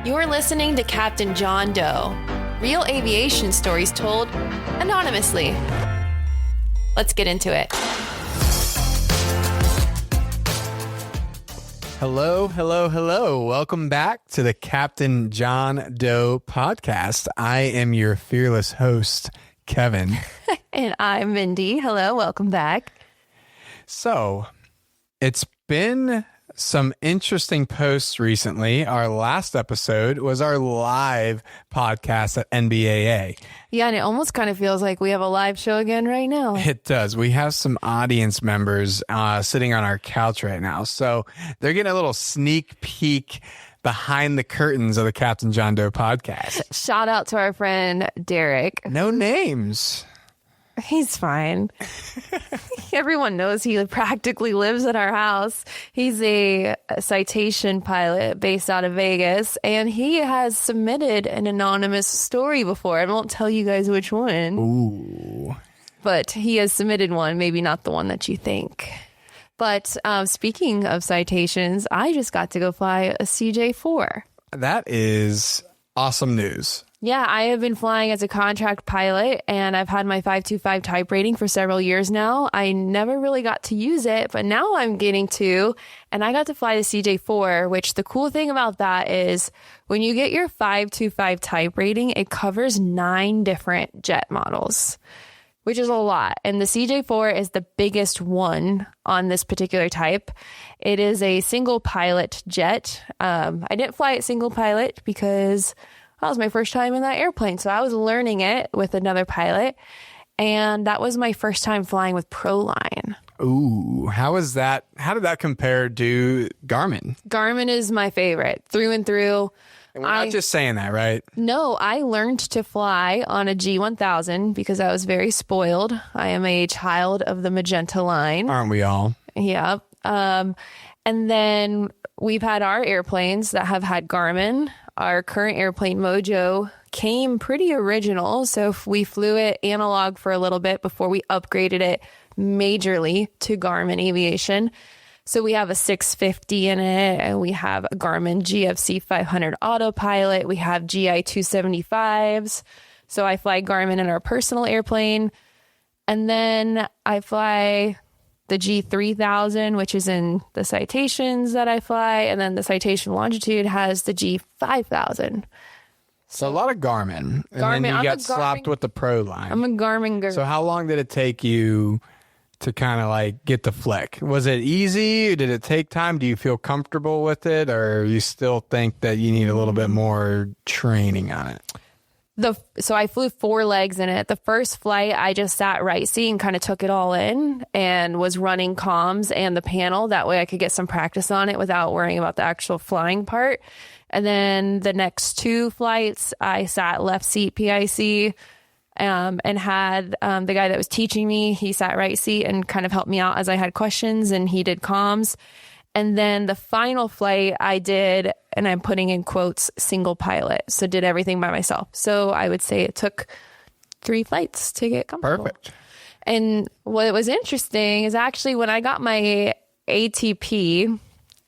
You're listening to Captain John Doe, real aviation stories told anonymously. Let's get into it. Hello, hello, hello. Welcome back to the Captain John Doe podcast. I am your fearless host, Kevin. And I'm Mindy. Hello, welcome back. So, it's been some interesting posts recently. Our last episode was our live podcast at NBAA. Yeah, and it almost kind of feels like we have a live show again right now. It does. We have some audience members sitting on our couch right now. So they're getting a little sneak peek behind the curtains of the Captain John Doe podcast. Shout out to our friend Derek. No names. He's fine. Everyone knows he practically lives at our house. He's a citation pilot based out of Vegas, and he has submitted an anonymous story before. I won't tell you guys which one. Ooh. But he has submitted one, maybe not the one that you think. But speaking of citations, I just got to go fly a CJ4. That is awesome news. Yeah, I have been flying as a contract pilot, and I've had my 525 type rating for several years now. I never really got to use it, but now I'm getting to, and I got to fly the CJ4, which the cool thing about that is when you get your 525 type rating, it covers 9 different jet models, which is a lot. And the CJ4 is the biggest one on this particular type. It is a single pilot jet. I didn't fly it single pilot because that was my first time in that airplane. So I was learning it with another pilot. And that was my first time flying with Proline. Ooh, how is that? How did that compare to Garmin? Garmin is my favorite through and through. And we're not just saying that, right? No, I learned to fly on a G1000 because I was very spoiled. I am a child of the magenta line. Aren't we all? Yeah. And then we've had our airplanes that have had Garmin. Our current airplane, Mojo, came pretty original. So we flew it analog for a little bit before we upgraded it majorly to Garmin Aviation. So we have a 650 in it, and we have a Garmin GFC 500 autopilot. We have GI 275s. So I fly Garmin in our personal airplane. And then I fly the G3000, which is in the citations that I fly. And then the citation longitude has the G5000. So a lot of Garmin. And then you got slapped with the Proline. I'm a Garmin girl. So how long did it take you to kind of like get the flick? Was it easy? Or did it take time? Do you feel comfortable with it? Or you still think that you need a little bit more training on it? So I flew 4 legs in it. The first flight, I just sat right seat and kind of took it all in and was running comms and the panel. That way I could get some practice on it without worrying about the actual flying part. And then the next 2 flights, I sat left seat PIC and had the guy that was teaching me, he sat right seat and kind of helped me out as I had questions, and he did comms. And then the final flight I did, and I'm putting in quotes, single pilot. So did everything by myself. So I would say it took 3 flights to get comfortable. Perfect. And what was interesting is actually when I got my ATP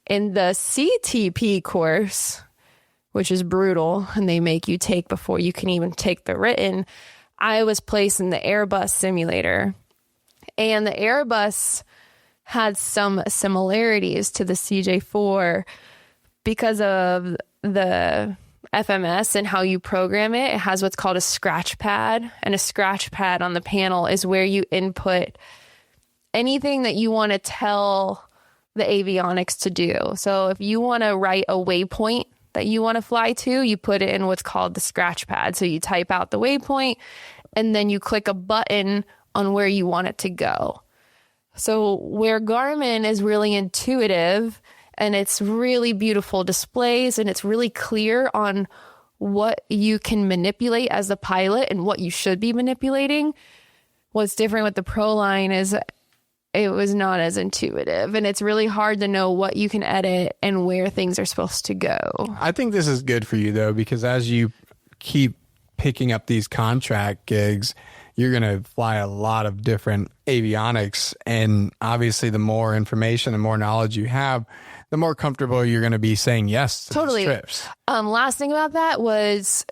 in the CTP course, which is brutal, and they make you take before you can even take the written, I was placed in the Airbus simulator. And the Airbus had some similarities to the CJ4 because of the FMS and how you program it. It has what's called a scratch pad, and a scratch pad on the panel is where you input anything that you want to tell the avionics to do. So if you want to write a waypoint that you want to fly to, you put it in what's called the scratch pad. So you type out the waypoint and then you click a button on where you want it to go. So where Garmin is really intuitive and it's really beautiful displays and it's really clear on what you can manipulate as a pilot and what you should be manipulating, what's different with the Proline is it was not as intuitive, and it's really hard to know what you can edit and where things are supposed to go. I think this is good for you, though, because as you keep picking up these contract gigs, you're going to fly a lot of different avionics. And obviously, the more information, the more knowledge you have, the more comfortable you're going to be saying yes to Totally. these trips. Last thing about that was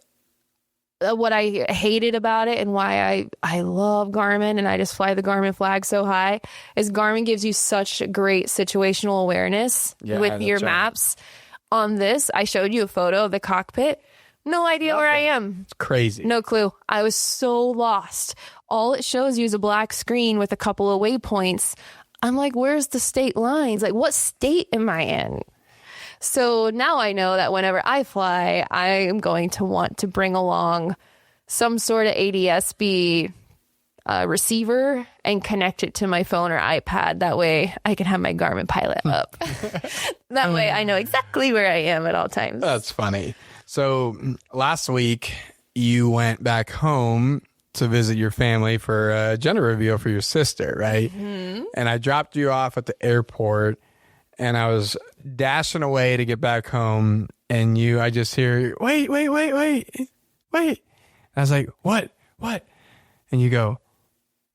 what I hated about it and why I love Garmin and I just fly the Garmin flag so high is Garmin gives you such great situational awareness with your maps. On this, I showed you a photo of the cockpit. No idea where I am. It's crazy. No clue. I was so lost. All it shows you is a black screen with a couple of waypoints. I'm like, where's the state lines? Like, what state am I in? So now I know that whenever I fly, I am going to want to bring along some sort of ADS-B receiver and connect it to my phone or iPad. That way I can have my Garmin Pilot up. That way I know exactly where I am at all times. That's funny. So last week you went back home to visit your family for a gender reveal for your sister, right? Mm-hmm. And I dropped you off at the airport and I was dashing away to get back home. And I just hear, wait. I was like, what? And you go,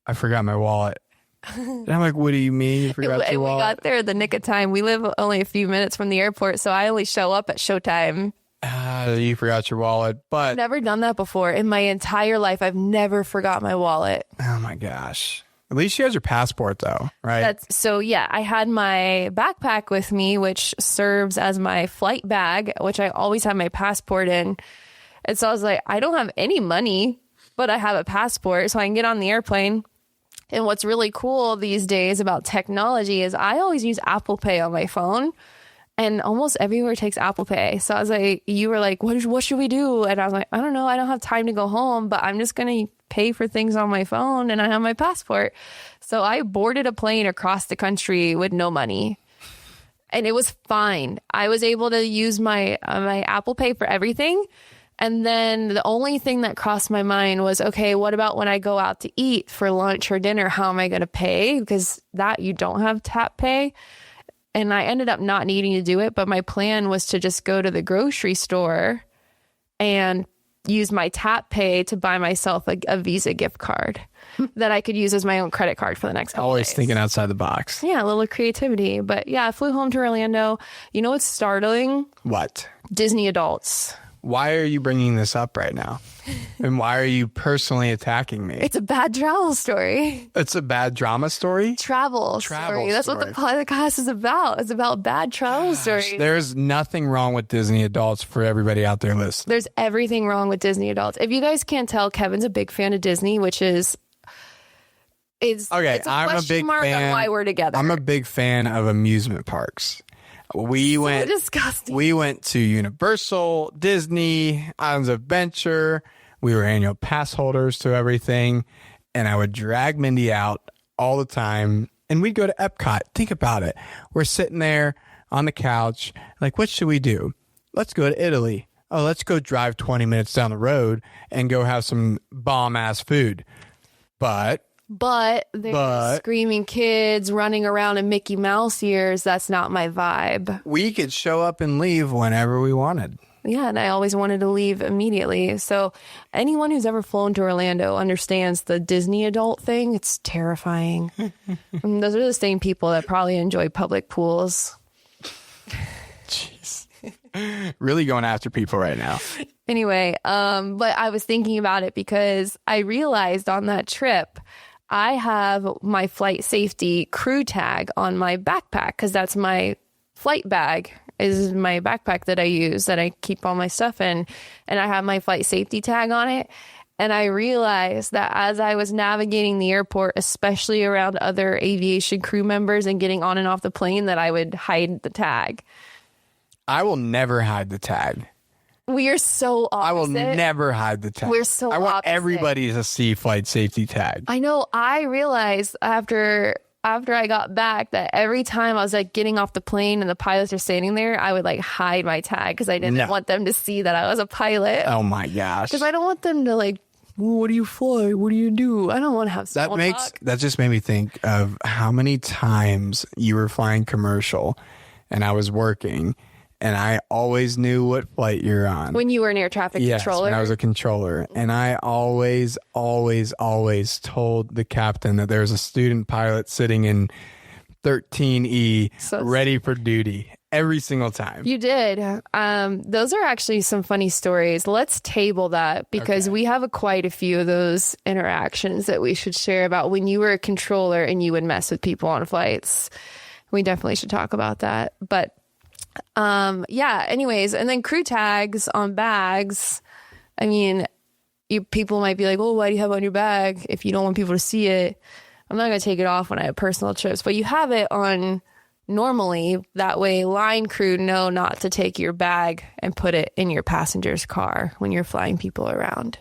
I forgot my wallet. And I'm like, what do you mean you forgot your wallet? We got there in the nick of time. We live only a few minutes from the airport, so I only show up at showtime. You forgot your wallet, but... I've never done that before. In my entire life, I've never forgot my wallet. Oh my gosh. At least she has your passport though, right? I had my backpack with me, which serves as my flight bag, which I always have my passport in. And so I was like, I don't have any money, but I have a passport, so I can get on the airplane. And what's really cool these days about technology is I always use Apple Pay on my phone. And almost everywhere takes Apple Pay. So I was like, you were like, what should we do? And I was like, I don't know. I don't have time to go home, but I'm just going to pay for things on my phone and I have my passport. So I boarded a plane across the country with no money. And it was fine. I was able to use my Apple Pay for everything. And then the only thing that crossed my mind was, okay, what about when I go out to eat for lunch or dinner? How am I going to pay? Because that you don't have tap pay. And I ended up not needing to do it, but my plan was to just go to the grocery store and use my tap pay to buy myself a Visa gift card that I could use as my own credit card for the next couple Always days. Thinking outside the box. Yeah, a little creativity. But yeah, I flew home to Orlando. You know what's startling? What? Disney adults. Why are you bringing this up right now? And why are you personally attacking me? It's a bad travel story. It's a bad drama story? Travel story. That's what the podcast is about. It's about bad travel stories. There's nothing wrong with Disney adults for everybody out there listening. There's everything wrong with Disney adults. If you guys can't tell, Kevin's a big fan of Disney, which is... It's a question mark on why we're together. I'm a big fan of amusement parks. We went to Universal, Disney, Islands of Adventure. We were annual pass holders to everything. And I would drag Mindy out all the time. And we'd go to Epcot. Think about it. We're sitting there on the couch. Like, what should we do? Let's go to Italy. Oh, let's go drive 20 minutes down the road and go have some bomb-ass food. But there's screaming kids running around in Mickey Mouse ears. That's not my vibe. We could show up and leave whenever we wanted. Yeah, and I always wanted to leave immediately. So anyone who's ever flown to Orlando understands the Disney adult thing. It's terrifying. And those are the same people that probably enjoy public pools. Jeez. Really going after people right now. Anyway, but I was thinking about it because I realized on that trip, I have my flight safety crew tag on my backpack because that's my flight bag is my backpack that I use that I keep all my stuff in. And I have my flight safety tag on it. And I realized that as I was navigating the airport, especially around other aviation crew members and getting on and off the plane, that I would hide the tag. I will never hide the tag. We are so opposite. I will never hide the tag. We're so I want opposite. everybody to see flight safety tag. I know. I realized after I got back that every time I was like getting off the plane and the pilots are standing there, I would like hide my tag because I didn't want them to see that I was a pilot. Oh my gosh. Because I don't want them to like, what do you fly? What do you do? I don't want to have small talk. That just made me think of how many times you were flying commercial and I was working. And I always knew what flight you're on. When you were an air traffic controller? Yes, when I was a controller. And I always told the captain that there's a student pilot sitting in 13E ready for duty. every single time. You did. Those are actually some funny stories. Let's table that because we have quite a few of those interactions that we should share about when you were a controller and you would mess with people on flights. We definitely should talk about that. But yeah, anyways, and then crew tags on bags. I mean, people might be like, well, why do you have it on your bag if you don't want people to see it? I'm not going to take it off when I have personal trips, but you have it on normally. That way line crew know not to take your bag and put it in your passenger's car when you're flying people around.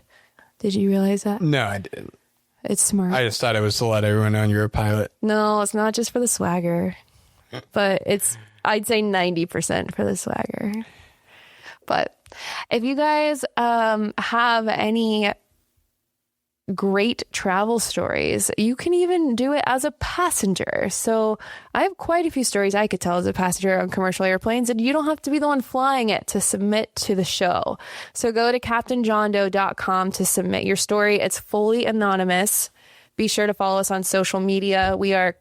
Did you realize that? No, I didn't. It's smart. I just thought it was to let everyone know you're a pilot. No, it's not just for the swagger, but I'd say 90% for the swagger. But if you guys have any great travel stories, you can even do it as a passenger. So I have quite a few stories I could tell as a passenger on commercial airplanes, and you don't have to be the one flying it to submit to the show. So go to CaptainJohnDoe.com to submit your story. It's fully anonymous. Be sure to follow us on social media. We are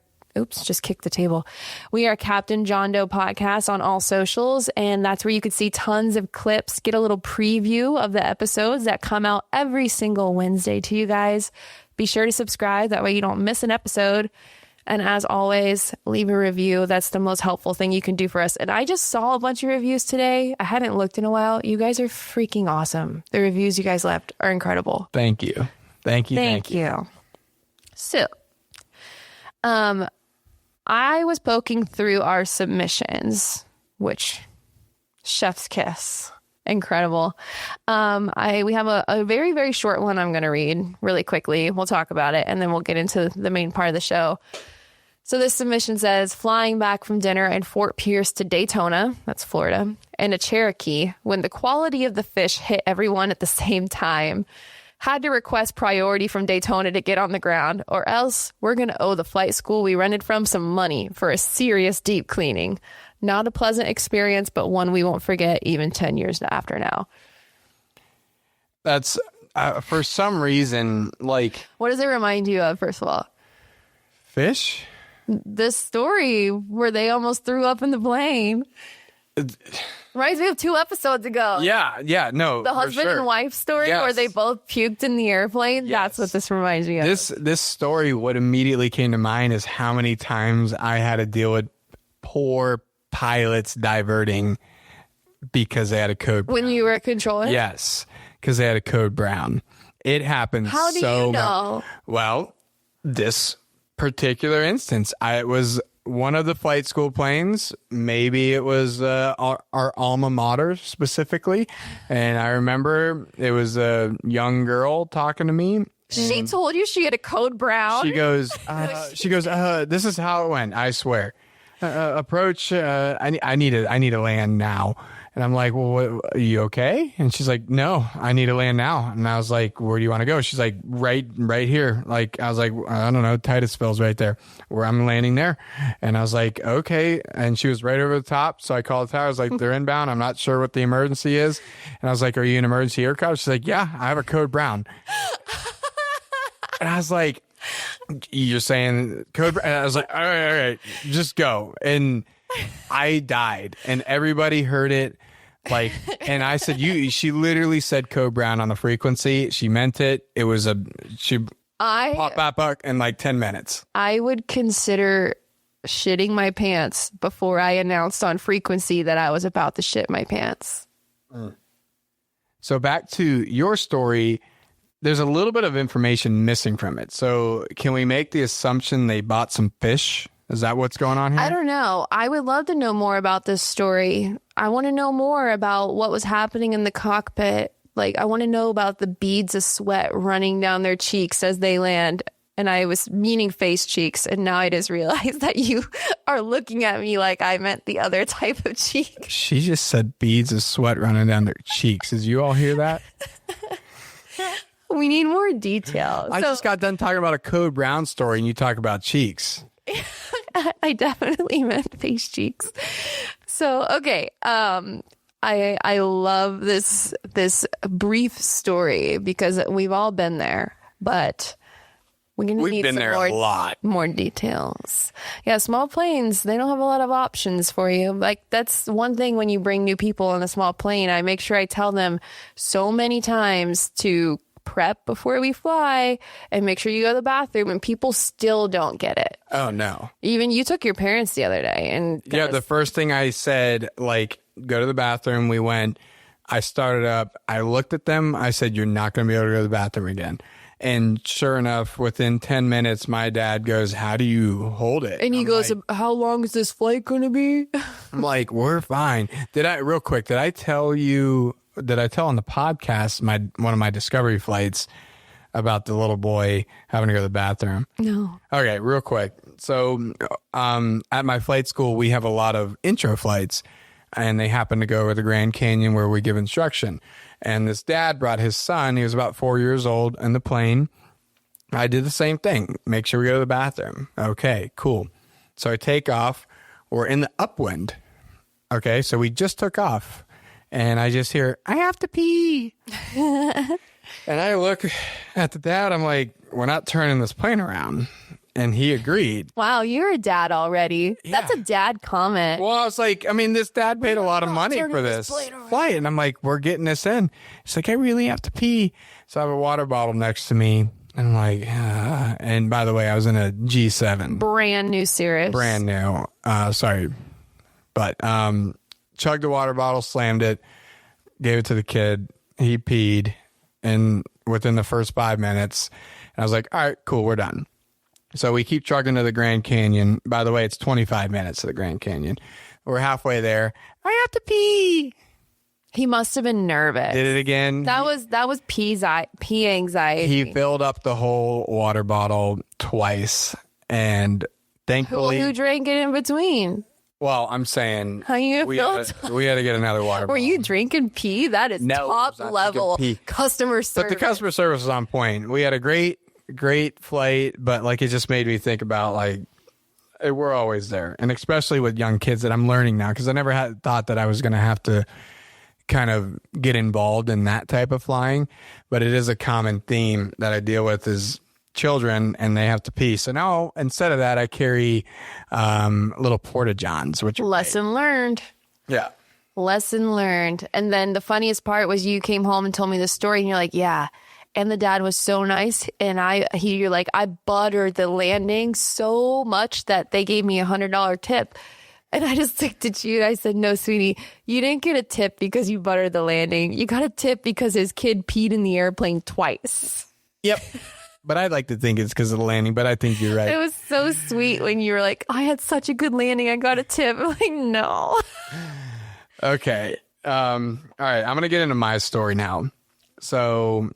just kicked the table. We are Captain John Doe Podcast on all socials, and that's where you could see tons of clips, get a little preview of the episodes that come out every single Wednesday to you guys. Be sure to subscribe. That way you don't miss an episode. And as always, leave a review. That's the most helpful thing you can do for us. And I just saw a bunch of reviews today. I hadn't looked in a while. You guys are freaking awesome. The reviews you guys left are incredible. Thank you. Thank you. So, I was poking through our submissions, which chef's kiss, incredible. We have a very, very short one I'm going to read really quickly. We'll talk about it and then we'll get into the main part of the show. So this submission says, flying back from dinner in Fort Pierce to Daytona, that's Florida, and a Cherokee, when the quality of the fish hit everyone at the same time. Had to request priority from Daytona to get on the ground, or else we're going to owe the flight school we rented from some money for a serious deep cleaning. Not a pleasant experience, but one we won't forget even 10 years after now. That's, for some reason, like... What does it remind you of, first of all? Fish? This story where they almost threw up in the plane. Reminds me of 2 episodes ago. Yeah, no. The husband and wife story where they both puked in the airplane. Yes. That's what this reminds me of. This story, what immediately came to mind is how many times I had to deal with poor pilots diverting because they had a code brown. When you were a controller? Yes, because they had a code brown. It happens so much. How do you know? Well, this particular instance, it was one of the flight school planes. Maybe it was our alma mater specifically. And I remember it was a young girl talking to me. She told you she had a code brown? She goes, this is how it went. I swear. Approach. I need to land now. And I'm like, well, what, are you okay? And she's like, no, I need to land now. And I was like, where do you want to go? She's like, right here. Like, I was like, I don't know, Titusville's right there where I'm landing there. And I was like, okay. And she was right over the top. So I called the tower. I was like, they're inbound. I'm not sure what the emergency is. And I was like, are you an emergency aircraft? She's like, yeah, I have a code brown. And I was like, you're saying code brown? And I was like, all right, just go. And I died and everybody heard it. Like, and I said, she literally said code brown on the frequency. She meant it. It was popped back in like 10 minutes. I would consider shitting my pants before I announced on frequency that I was about to shit my pants. So back to your story, there's a little bit of information missing from it. So can we make the assumption they bought some fish? Is that what's going on here? I don't know. I would love to know more about this story. I want to know more about what was happening in the cockpit. Like, I want to know about the beads of sweat running down their cheeks as they land. And I was meaning face cheeks. And now I just realized that you are looking at me like I meant the other type of cheek. She just said beads of sweat running down their cheeks. Did you all hear that? We need more details. I just got done talking about a code brown story and you talk about cheeks. I definitely meant face cheeks. So, okay. I love this brief story because we've all been there, but We're gonna We've need been some there more, a lot. more details. Yeah, small planes, they don't have a lot of options for you. Like, that's one thing when you bring new people on a small plane. I make sure I tell them so many times to prep before we fly and make sure you go to the bathroom, and people still don't get it. Oh, no. Even you took your parents the other day, and Yeah, the first thing I said, like, go to the bathroom. We went. I started up. I looked at them. I said, you're not going to be able to go to the bathroom again. And sure enough, within 10 minutes, my dad goes, how do you hold it? and he goes, like, how long is this flight going to be? I'm like, we're fine. Did I tell on the podcast one of my discovery flights about the little boy having to go to the bathroom? No. Okay, real quick. So at my flight school, we have a lot of intro flights, and they happen to go over the Grand Canyon where we give instruction. And this dad brought his son, he was about 4 years old, in the plane. I did the same thing. Make sure we go to the bathroom. Okay, cool. So I take off. We're in the upwind. Okay, so we just took off. And I just hear, I have to pee. And I look at the dad. I'm like, we're not turning this plane around. And he agreed. Wow, you're a dad already. Yeah. That's a dad comment. Well, I was like, I mean, this dad paid a lot of money for this flight. And I'm like, we're getting this in. He's like, I really have to pee. So I have a water bottle next to me. And I'm like, and by the way, I was in a G7. Brand new Cirrus. Brand new. Sorry. But chugged the water bottle, slammed it, gave it to the kid. He peed. And within the first 5 minutes, and I was like, all right, cool, we're done. So we keep trucking to the Grand Canyon. By the way, it's 25 minutes to the Grand Canyon. We're halfway there. I have to pee. He must have been nervous. Did it again. That was pee anxiety. He filled up the whole water bottle twice. And thankfully... Who drank it in between? Well, I'm saying... How you we feel? We had to get another water bottle. Were you drinking pee? That is top level customer service. But the customer service was on point. We had a great flight, but like it just made me think about like we're always there, and especially with young kids that I'm learning now, because I never had thought that I was going to have to kind of get involved in that type of flying, but it is a common theme that I deal with is children and they have to pee. So now instead of that, I carry little porta johns, which are lesson learned. Yeah. Lesson learned. And then the funniest part was you came home and told me the story, and you're like, yeah. And the dad was so nice. And you're like, I buttered the landing so much that they gave me $100 tip. And I just looked at you and I said, no, sweetie, you didn't get a tip because you buttered the landing. You got a tip because his kid peed in the airplane twice. Yep. But I'd like to think it's because of the landing, but I think you're right. It was so sweet when you were like, I had such a good landing, I got a tip. I'm like, no. Okay. All right. I'm going to get into my story now. So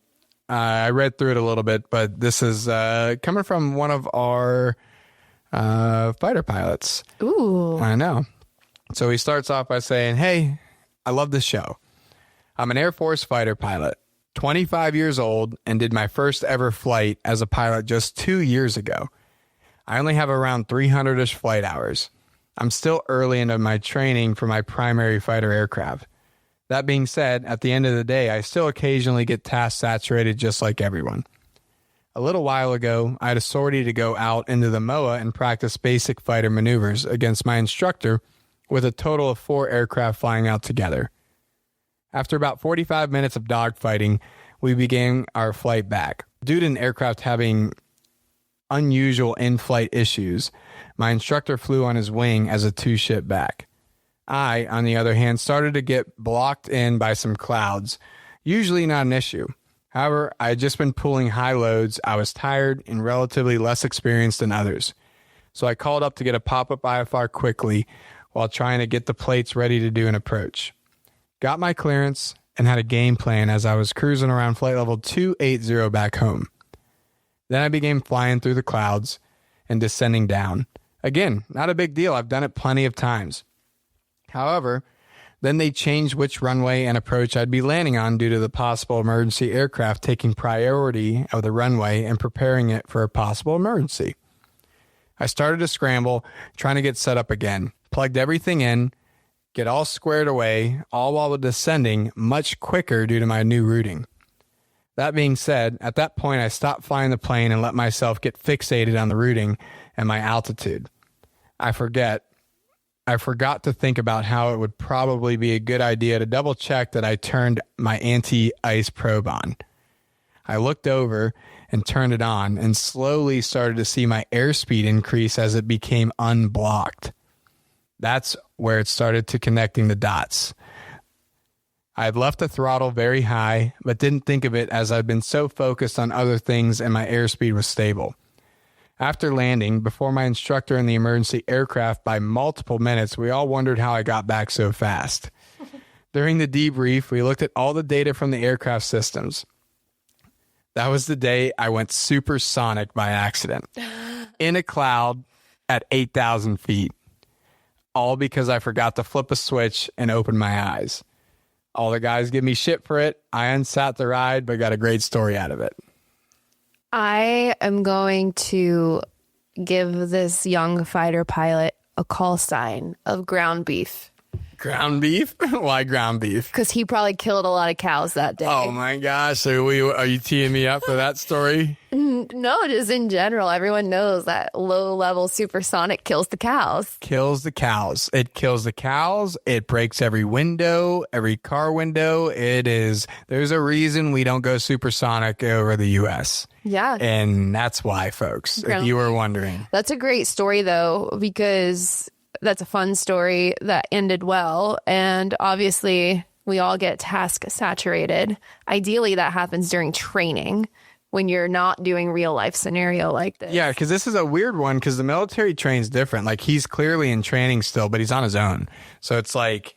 I read through it a little bit, but this is coming from one of our fighter pilots. Ooh. I know. So he starts off by saying, hey, I love this show. I'm an Air Force fighter pilot, 25 years old, and did my first ever flight as a pilot just 2 years ago. I only have around 300-ish flight hours. I'm still early into my training for my primary fighter aircraft. That being said, at the end of the day, I still occasionally get task saturated just like everyone. A little while ago, I had a sortie to go out into the MOA and practice basic fighter maneuvers against my instructor with a total of 4 aircraft flying out together. After about 45 minutes of dogfighting, we began our flight back. Due to an aircraft having unusual in-flight issues, my instructor flew on his wing as a 2-ship back. I, on the other hand, started to get blocked in by some clouds. Usually not an issue. However, I had just been pulling high loads. I was tired and relatively less experienced than others. So I called up to get a pop-up IFR quickly while trying to get the plates ready to do an approach. Got my clearance and had a game plan as I was cruising around flight level 280 back home. Then I began flying through the clouds and descending down. Again, not a big deal. I've done it plenty of times. However, then they changed which runway and approach I'd be landing on due to the possible emergency aircraft taking priority of the runway and preparing it for a possible emergency. I started to scramble, trying to get set up again, plugged everything in, get all squared away, all while descending much quicker due to my new routing. That being said, at that point, I stopped flying the plane and let myself get fixated on the routing and my altitude. I forgot to think about how it would probably be a good idea to double check that I turned my anti-ice probe on. I looked over and turned it on and slowly started to see my airspeed increase as it became unblocked. That's where it started to connecting the dots. I had left the throttle very high, but didn't think of it as I'd been so focused on other things and my airspeed was stable. After landing, before my instructor in the emergency aircraft by multiple minutes, we all wondered how I got back so fast. During the debrief, we looked at all the data from the aircraft systems. That was the day I went supersonic by accident. In a cloud at 8,000 feet. All because I forgot to flip a switch and open my eyes. All the guys give me shit for it. I unsat the ride, but got a great story out of it. I am going to give this young fighter pilot a call sign of ground beef. Ground beef? Why ground beef? Because he probably killed a lot of cows that day. Oh my gosh. Are you teeing me up for that story? No, just in general. Everyone knows that low-level supersonic kills the cows. Kills the cows. It kills the cows. It breaks every window, every car window. There's a reason we don't go supersonic over the U.S. Yeah. And that's why, folks, if you were wondering. That's a great story, though, because that's a fun story that ended well. And obviously, we all get task saturated. Ideally, that happens during training when you're not doing real life scenario like this. Yeah, because this is a weird one because the military trains different. Like, he's clearly in training still, but he's on his own. So it's like,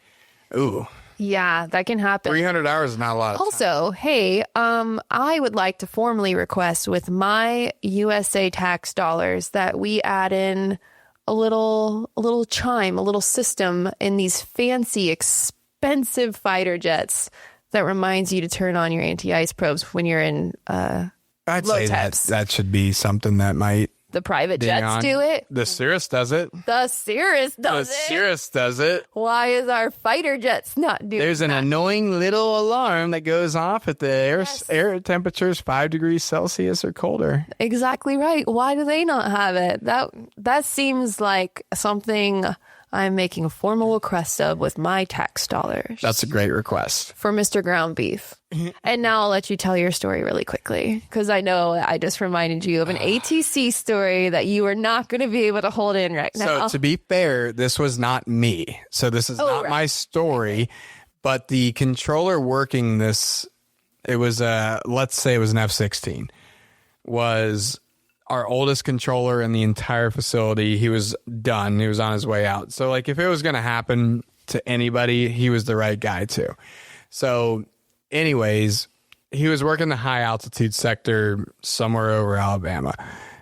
ooh. Yeah, that can happen. 300 hours is not a lot of Also, time. hey, I would like to formally request with my USA tax dollars that we add in a little chime, a little system in these fancy, expensive fighter jets that reminds you to turn on your anti-ice probes when you're in I'd low say temps. that should be something that might. The private jets do it. The Cirrus does it. The Cirrus does it. The Cirrus does it. Why is our fighter jets not doing There's an annoying little alarm that goes off at the air temperatures 5 degrees Celsius or colder. Exactly right. Why do they not have it? That seems like something I'm making a formal request of with my tax dollars. That's a great request. For Mr. Ground Beef. And now I'll let you tell your story really quickly, because I know I just reminded you of an ATC story that you are not going to be able to hold in right now. So to be fair, this was not me. So this is not my story, but the controller working this, it was let's say it was an F-16, was our oldest controller in the entire facility. He was done. He was on his way out. So like if it was going to happen to anybody, he was the right guy too. So anyways, he was working the high altitude sector somewhere over Alabama.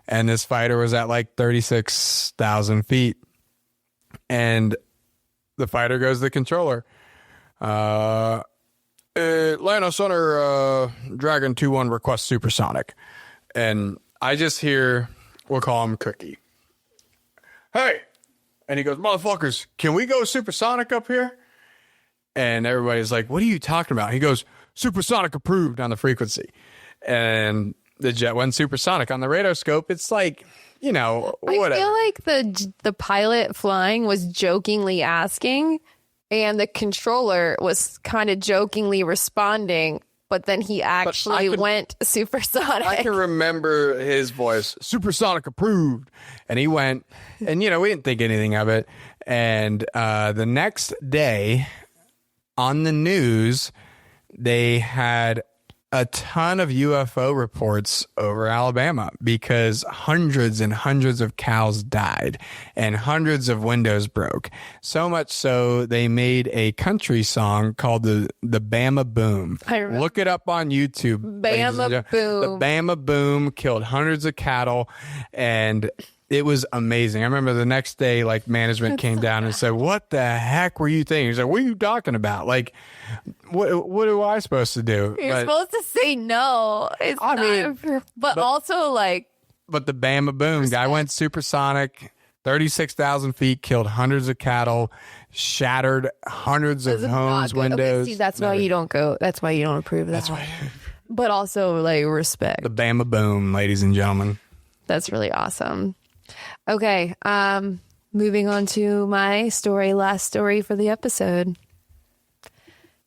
And this fighter was at like 36,000 feet. And the fighter goes to the controller. Atlanta Center, Dragon 2-1 request supersonic. And I just hear, we'll call him Cookie. Hey! And he goes, motherfuckers, can we go supersonic up here? And everybody's like, what are you talking about? He goes, supersonic approved on the frequency. And the jet went supersonic. On the radar scope, it's like, you know, whatever. I feel like the pilot flying was jokingly asking, and the controller was kind of jokingly responding, but then he actually went supersonic. I can remember his voice, supersonic approved. And he went, and, you know, we didn't think anything of it. And the next day on the news, they had a ton of UFO reports over Alabama because hundreds and hundreds of cows died and hundreds of windows broke. So much so they made a country song called the Bama Boom. Look it up on YouTube. Bama Boom. The Bama Boom killed hundreds of cattle, and it was amazing. I remember the next day, like, management came down and said, what the heck were you thinking? He's like, what are you talking about? Like, what am I supposed to do? You're supposed to say no. But also, like... But the Bama Boom guy went supersonic, 36,000 feet, killed hundreds of cattle, shattered hundreds of homes, windows. Okay, see, that's why you don't go. That's why you don't approve of that. but also like respect. The Bama Boom, ladies and gentlemen. That's really awesome. Okay, moving on to my story, last story for the episode.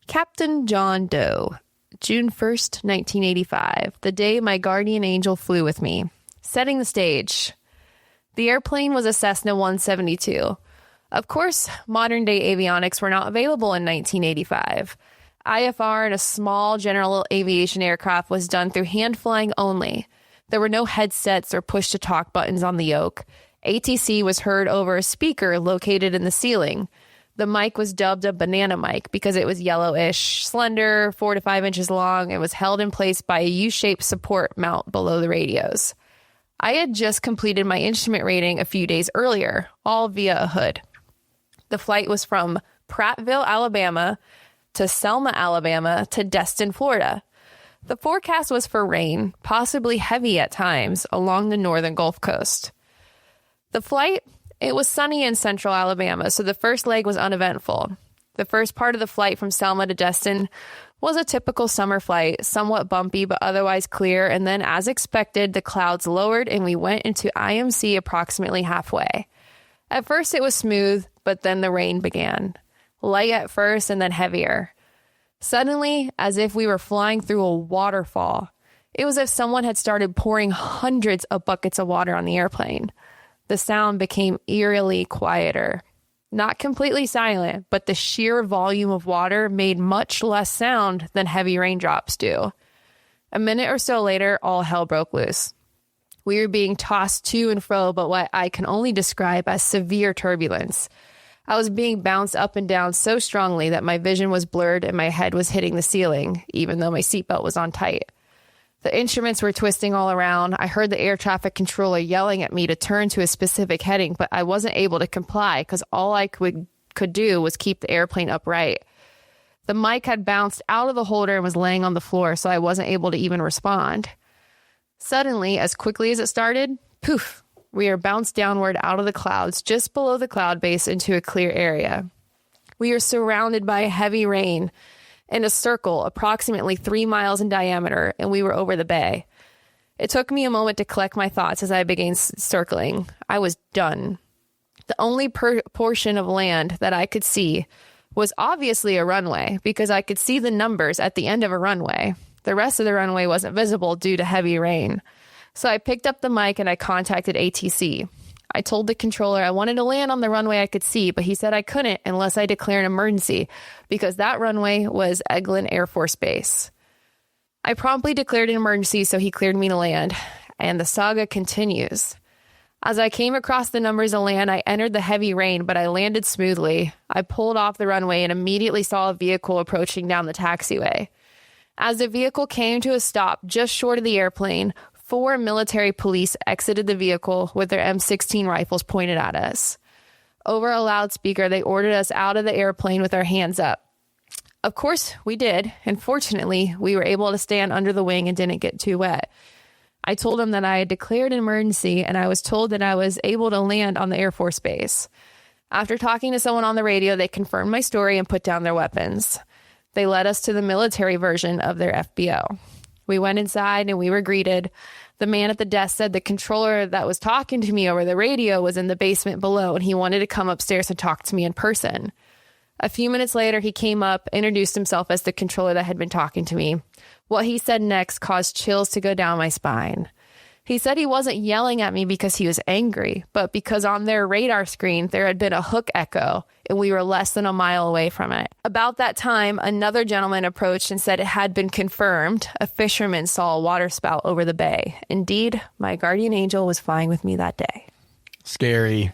Captain John Doe, June 1st, 1985, the day my guardian angel flew with me. Setting the stage. The airplane was a Cessna 172. Of course, modern-day avionics were not available in 1985. IFR in a small general aviation aircraft was done through hand flying only. There were no headsets or push-to-talk buttons on the yoke. ATC was heard over a speaker located in the ceiling. The mic was dubbed a banana mic because it was yellowish, slender, 4 to 5 inches long, and was held in place by a U-shaped support mount below the radios. I had just completed my instrument rating a few days earlier, all via a hood. The flight was from Prattville, Alabama, to Selma, Alabama, to Destin, Florida. The forecast was for rain, possibly heavy at times, along the northern Gulf Coast. The flight, it was sunny in central Alabama, so the first leg was uneventful. The first part of the flight from Selma to Destin was a typical summer flight, somewhat bumpy but otherwise clear, and then, as expected, the clouds lowered and we went into IMC approximately halfway. At first it was smooth, but then the rain began. Light at first and then heavier. Suddenly, as if we were flying through a waterfall, it was as if someone had started pouring hundreds of buckets of water on the airplane. The sound became eerily quieter. Not completely silent, but the sheer volume of water made much less sound than heavy raindrops do. A minute or so later, all hell broke loose. We were being tossed to and fro, but what I can only describe as severe turbulence. I was being bounced up and down so strongly that my vision was blurred and my head was hitting the ceiling, even though my seatbelt was on tight. The instruments were twisting all around. I heard the air traffic controller yelling at me to turn to a specific heading, but I wasn't able to comply because all I could do was keep the airplane upright. The mic had bounced out of the holder and was laying on the floor, so I wasn't able to even respond. Suddenly, as quickly as it started, poof, we are bounced downward out of the clouds just below the cloud base into a clear area. We are surrounded by heavy rain in a circle approximately 3 miles in diameter, and we were over the bay. It took me a moment to collect my thoughts as I began circling. I was done. The only portion of land that I could see was obviously a runway because I could see the numbers at the end of a runway. The rest of the runway wasn't visible due to heavy rain. So I picked up the mic and I contacted ATC. I told the controller I wanted to land on the runway I could see, but he said I couldn't unless I declare an emergency because that runway was Eglin Air Force Base. I promptly declared an emergency, so he cleared me to land, and the saga continues. As I came across the numbers of land, I entered the heavy rain, but I landed smoothly. I pulled off the runway and immediately saw a vehicle approaching down the taxiway. As the vehicle came to a stop just short of the airplane, 4 military police exited the vehicle with their M16 rifles pointed at us. Over a loudspeaker, they ordered us out of the airplane with our hands up. Of course, we did, and fortunately, we were able to stand under the wing and didn't get too wet. I told them that I had declared an emergency, and I was told that I was able to land on the Air Force Base. After talking to someone on the radio, they confirmed my story and put down their weapons. They led us to the military version of their FBO. We went inside and we were greeted. The man at the desk said the controller that was talking to me over the radio was in the basement below and he wanted to come upstairs and talk to me in person. A few minutes later, he came up, introduced himself as the controller that had been talking to me. What he said next caused chills to go down my spine. He said he wasn't yelling at me because he was angry, but because on their radar screen, there had been a hook echo, and we were less than a mile away from it. About that time, another gentleman approached and said it had been confirmed. A fisherman saw a water spout over the bay. Indeed, my guardian angel was flying with me that day. Scary.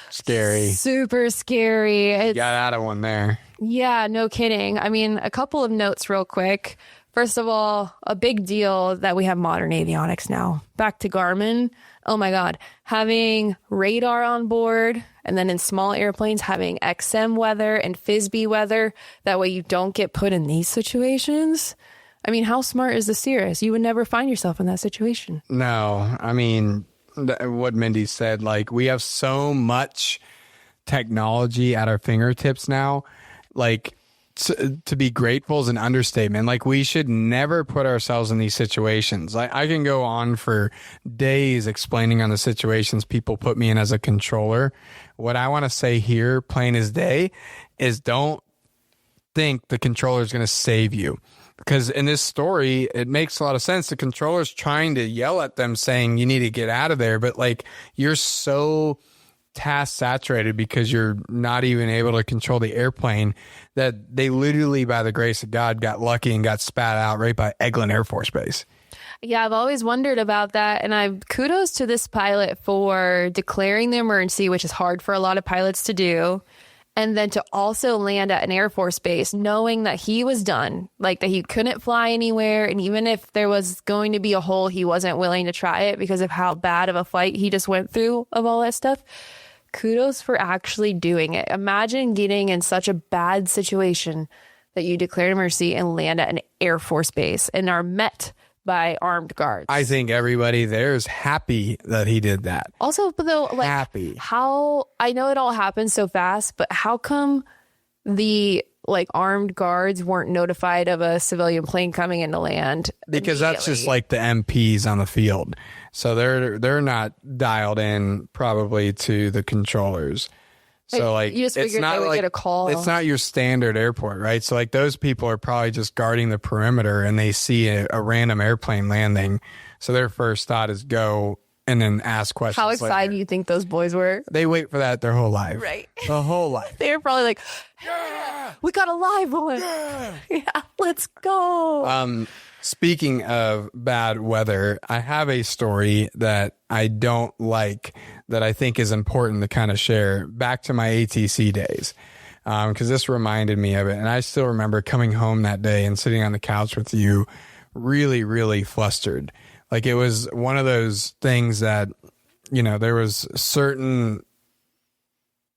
Super scary. Got out of one there. Yeah, no kidding. I mean, a couple of notes real quick. First of all, a big deal that we have modern avionics now. Back to Garmin. Oh my God. Having radar on board and then in small airplanes having XM weather and FISB weather. That way you don't get put in these situations. I mean, how smart is the Cirrus? You would never find yourself in that situation. No, I mean, what Mindy said, like we have so much technology at our fingertips now. Like to be grateful is an understatement. Like, we should never put ourselves in these situations. I can go on for days explaining on the situations people put me in as a controller. What I want to say here, plain as day, is don't think the controller is going to save you. Because in this story, it makes a lot of sense. The controller's trying to yell at them saying, you need to get out of there. But like, you're so task saturated because you're not even able to control the airplane that they literally, by the grace of God, got lucky and got spat out right by Eglin Air Force Base. Yeah, I've always wondered about that. And kudos to this pilot for declaring the emergency, which is hard for a lot of pilots to do. And then to also land at an Air Force base, knowing that he was done, like that he couldn't fly anywhere. And even if there was going to be a hole, he wasn't willing to try it because of how bad of a flight he just went through of all that stuff. Kudos for actually doing it. Imagine getting in such a bad situation that you declare emergency and land at an Air Force base and are met by armed guards. I think everybody there is happy that he did that. Also, though, like, happy. How, I know it all happened so fast, but how come the like armed guards weren't notified of a civilian plane coming into land? Because that's just like the MPs on the field. So they're not dialed in probably to the controllers. So like, you just figured they would get a call. It's not your standard airport, right? So like, those people are probably just guarding the perimeter and they see a random airplane landing. So their first thought is go and then ask questions. How excited do you think those boys were? They wait for that their whole life. Right. The whole life. They were probably like, Yeah! we got a live one. Yeah, let's go. Speaking of bad weather, I have a story that I don't like that I think is important to kind of share back to my ATC days. Because this reminded me of it. And I still remember coming home that day and sitting on the couch with you really, really flustered. Like, it was one of those things that, you know, there was certain,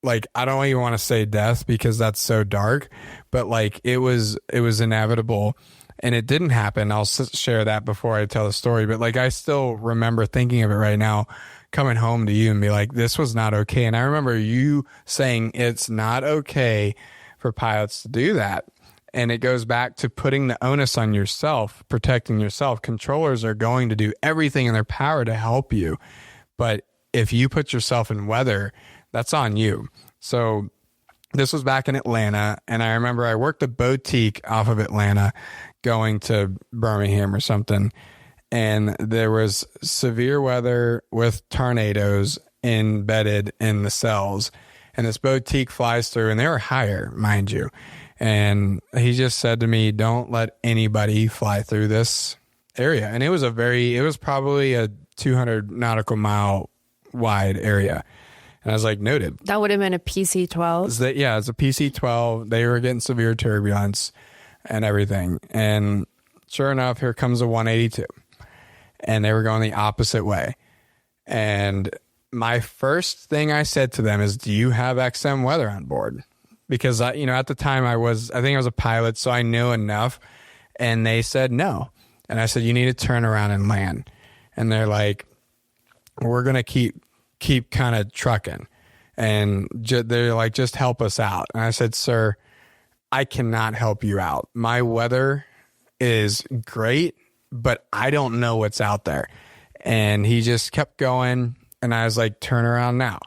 like, I don't even want to say death because that's so dark, but like it was inevitable and it didn't happen. I'll share that before I tell the story, but like, I still remember thinking of it right now, coming home to you and be like, this was not okay. And I remember you saying it's not okay for pilots to do that. And it goes back to putting the onus on yourself, protecting yourself. Controllers are going to do everything in their power to help you. But if you put yourself in weather, that's on you. So this was back in Atlanta. And I remember I worked a boutique off of Atlanta going to Birmingham or something. And there was severe weather with tornadoes embedded in the cells. And this boutique flies through, and they were higher, mind you. And he just said to me, don't let anybody fly through this area. And it was probably a 200 nautical mile wide area. And I was like, noted. That would have been a PC-12. Yeah, it's a PC-12. They were getting severe turbulence and everything. And sure enough, here comes a 182. And they were going the opposite way. And my first thing I said to them is, do you have XM weather on board? Because at the time I think I was a pilot, so I knew enough. And they said no. And I said, you need to turn around and land. And they're like, we're going to keep kind of trucking. And they're like, just help us out. And I said, sir, I cannot help you out. My weather is great, but I don't know what's out there. And he just kept going. And I was like, turn around now.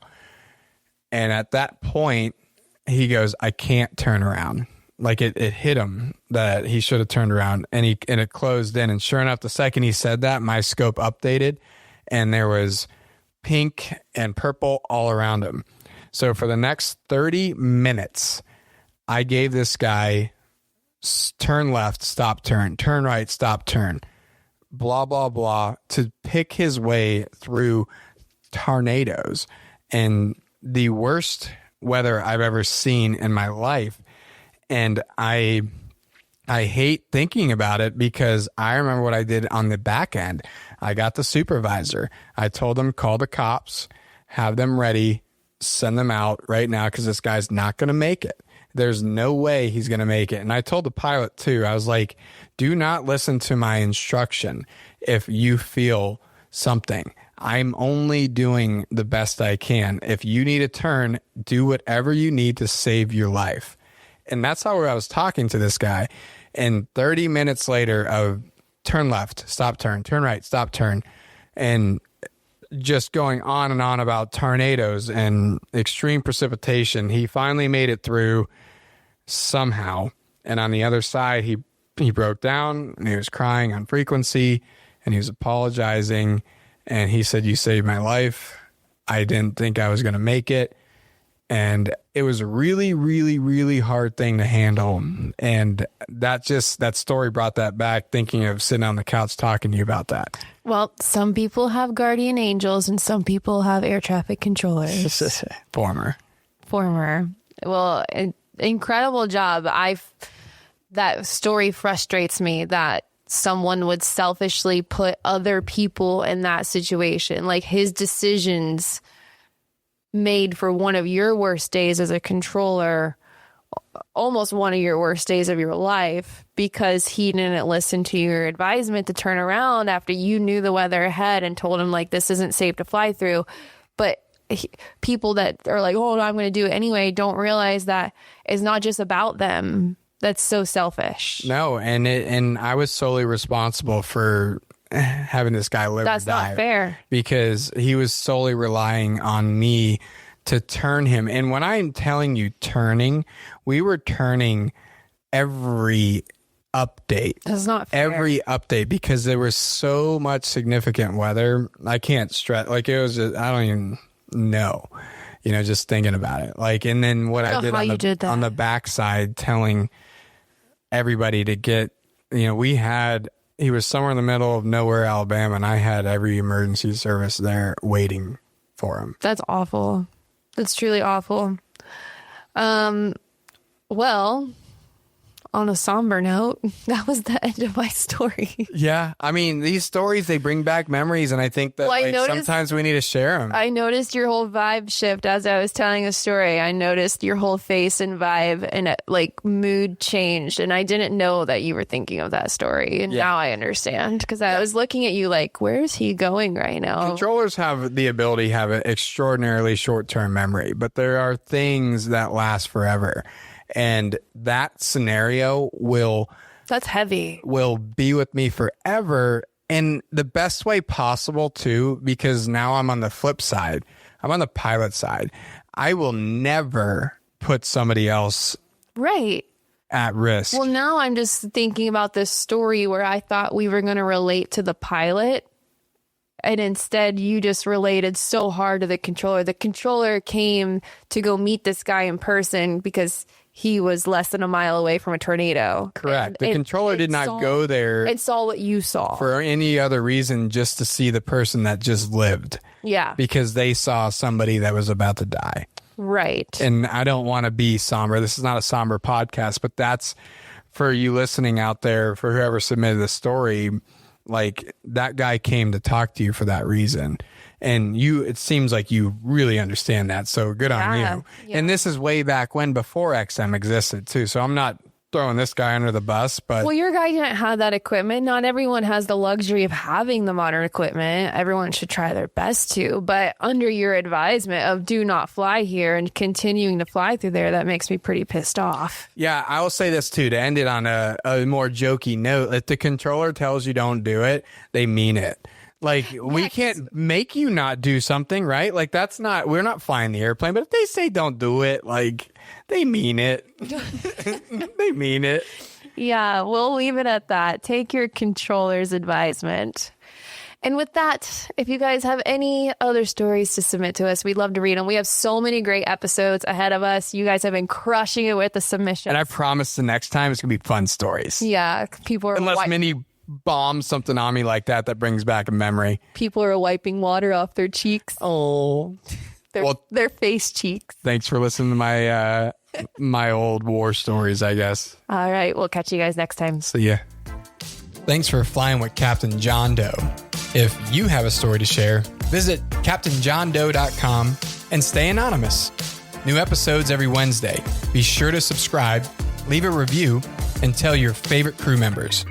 And at that point, he goes, I can't turn around. Like it hit him that he should have turned around, and it closed in. And sure enough, the second he said that, my scope updated and there was pink and purple all around him. So for the next 30 minutes, I gave this guy turn left, stop, turn right, stop, turn, blah, blah, blah, to pick his way through tornadoes and the worst weather I've ever seen in my life. And I hate thinking about it because I remember what I did on the back end. I got the supervisor. I told them, call the cops, have them ready, send them out right now because this guy's not going to make it. There's no way he's going to make it. And I told the pilot too, I was like, do not listen to my instruction if you feel something. I'm only doing the best I can. If you need a turn, do whatever you need to save your life. And that's how I was talking to this guy. And 30 minutes later of turn left, stop, turn right, stop, turn. And just going on and on about tornadoes and extreme precipitation. He finally made it through somehow. And on the other side, he broke down and he was crying on frequency and he was apologizing. And he said, "You saved my life. I didn't think I was going to make it." And it was a really, really, really hard thing to handle. And that story brought that back, thinking of sitting on the couch talking to you about that. Well, some people have guardian angels and some people have air traffic controllers. Former. Well, incredible job. That story frustrates me that someone would selfishly put other people in that situation. Like his decisions made for one of your worst days as a controller, almost one of your worst days of your life, because he didn't listen to your advisement to turn around after you knew the weather ahead and told him like, this isn't safe to fly through. But people that are like, oh, I'm going to do it anyway, don't realize that it's not just about them. That's so selfish. No. And I was solely responsible for having this guy live. That's not fair, because he was solely relying on me to turn him. And when I'm telling you turning, we were turning every update. That's not fair. Every update, because there was so much significant weather. I can't stress, like it was just, I don't even know, just thinking about it. Like, and then what I did on the backside, telling everybody to get, he was somewhere in the middle of nowhere, Alabama, and I had every emergency service there waiting for him. That's awful. That's truly awful. Well, on a somber note, that was the end of my story. Yeah. I mean, these stories, they bring back memories, and I think that sometimes we need to share them. I noticed your whole vibe shift as I was telling a story. I noticed your whole face and vibe and mood changed, and I didn't know that you were thinking of that story. And now I understand, because I was looking at you like, where is he going right now? Controllers have the ability to have an extraordinarily short-term memory, but there are things that last forever. And that scenario that's heavy, will be with me forever, in the best way possible too, because now I'm on the flip side. I'm on the pilot side. I will never put somebody else at risk. Well, now I'm just thinking about this story where I thought we were going to relate to the pilot, and instead you just related so hard to the controller. The controller came to go meet this guy in person because he was less than a mile away from a tornado. Correct. The controller did not go there and saw what you saw for any other reason, just to see the person that just lived. Yeah. Because they saw somebody that was about to die. Right. And I don't want to be somber. This is not a somber podcast, but that's for you listening out there, for whoever submitted the story. Like, that guy came to talk to you for that reason. And it seems like you really understand that. So good on you. Yeah. And this is way back when, before XM existed too. So I'm not throwing this guy under the bus, but. Well, your guy didn't have that equipment. Not everyone has the luxury of having the modern equipment. Everyone should try their best to, but under your advisement of do not fly here and continuing to fly through there, that makes me pretty pissed off. Yeah. I will say this too, to end it on a more jokey note. If the controller tells you don't do it, they mean it. Like, we can't make you not do something, right? Like, we're not flying the airplane, but if they say don't do it, like, they mean it. They mean it. Yeah, we'll leave it at that. Take your controller's advisement. And with that, if you guys have any other stories to submit to us, we'd love to read them. We have so many great episodes ahead of us. You guys have been crushing it with the submissions. And I promise the next time it's going to be fun stories. Yeah, people are... Unless Mindy bombs something on me like that brings back a memory. People are wiping water off their cheeks. Oh. Their face cheeks. Thanks for listening to my my old war stories, I guess. All right, we'll catch you guys next time. See ya. Thanks for flying with Captain John Doe. If you have a story to share, visit CaptainJohnDoe.com and stay anonymous. New episodes every Wednesday. Be sure to subscribe, leave a review, and tell your favorite crew members.